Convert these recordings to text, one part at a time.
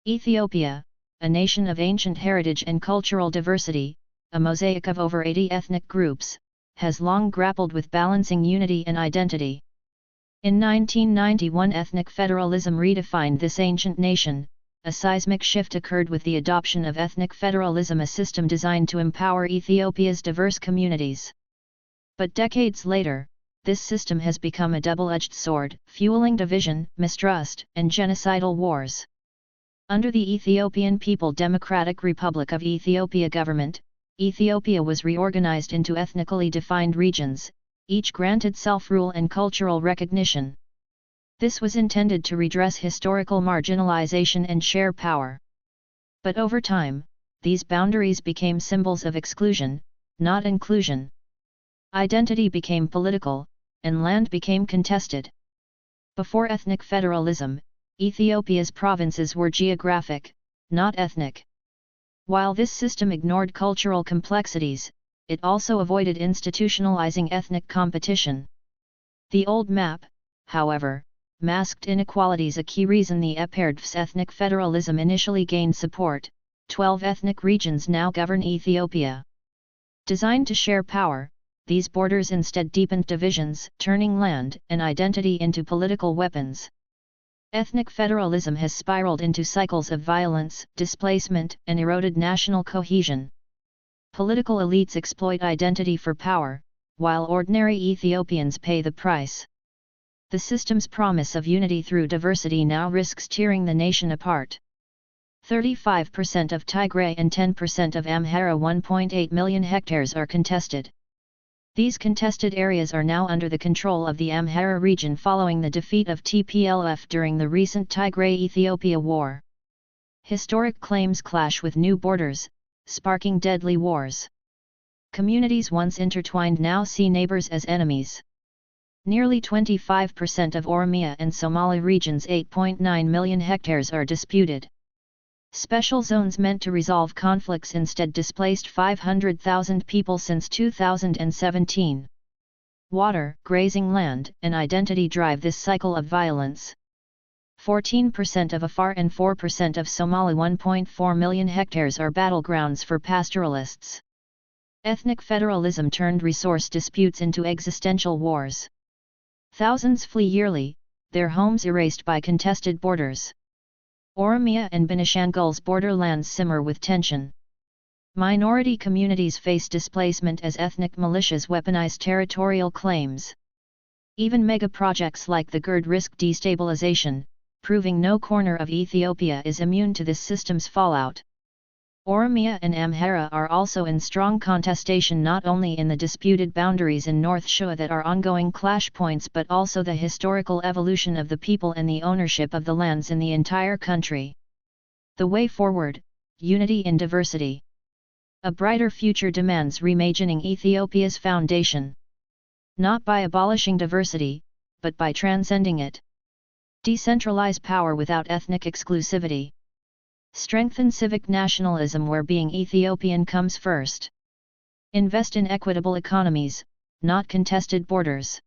Ethiopia, a nation of ancient heritage and cultural diversity, a mosaic of over 80 ethnic groups, has long grappled with balancing unity and identity. In 1991, ethnic federalism redefined this ancient nation. A seismic shift occurred with the adoption of ethnic federalism, a system designed to empower Ethiopia's diverse communities. But decades later, this system has become a double-edged sword, fueling division, mistrust, and genocidal wars. Under the Ethiopian People Democratic Republic of Ethiopia government, Ethiopia was reorganized into ethnically defined regions, each granted self-rule and cultural recognition. This was intended to redress historical marginalization and share power. But over time, these boundaries became symbols of exclusion, not inclusion. Identity became political, and land became contested. Before ethnic federalism, Ethiopia's provinces were geographic, not ethnic. While this system ignored cultural complexities, it also avoided institutionalizing ethnic competition. The old map, however, masked inequalities, a key reason the EPERDF's ethnic federalism initially gained support. 12 ethnic regions now govern Ethiopia. Designed to share power, these borders instead deepened divisions, turning land and identity into political weapons. Ethnic federalism has spiraled into cycles of violence, displacement, and eroded national cohesion. Political elites exploit identity for power, while ordinary Ethiopians pay the price. The system's promise of unity through diversity now risks tearing the nation apart. 35% of Tigray and 10% of Amhara, 1.8 million hectares, are contested. These contested areas are now under the control of the Amhara region following the defeat of TPLF during the recent Tigray-Ethiopia war. Historic claims clash with new borders, sparking deadly wars. Communities once intertwined now see neighbors as enemies. Nearly 25% of Oromia and Somali regions' 8.9 million hectares are disputed. Special zones meant to resolve conflicts instead displaced 500,000 people since 2017. Water, grazing land, and identity drive this cycle of violence. 14% of Afar and 4% of Somali, 1.4 million hectares, are battlegrounds for pastoralists. Ethnic federalism turned resource disputes into existential wars. Thousands flee yearly, their homes erased by contested borders. Oromia and Benishangul's borderlands simmer with tension. Minority communities face displacement as ethnic militias weaponize territorial claims. Even mega-projects like the GERD risk destabilization, proving no corner of Ethiopia is immune to this system's fallout. Oromia and Amhara are also in strong contestation, not only in the disputed boundaries in North Shua that are ongoing clash points, but also the historical evolution of the people and the ownership of the lands in the entire country. The way forward: unity in diversity. A brighter future demands reimagining Ethiopia's foundation. Not by abolishing diversity, but by transcending it. Decentralize power without ethnic exclusivity. Strengthen civic nationalism where being Ethiopian comes first. Invest in equitable economies, not contested borders.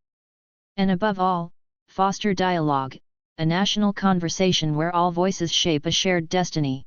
And above all, foster dialogue, a national conversation where all voices shape a shared destiny.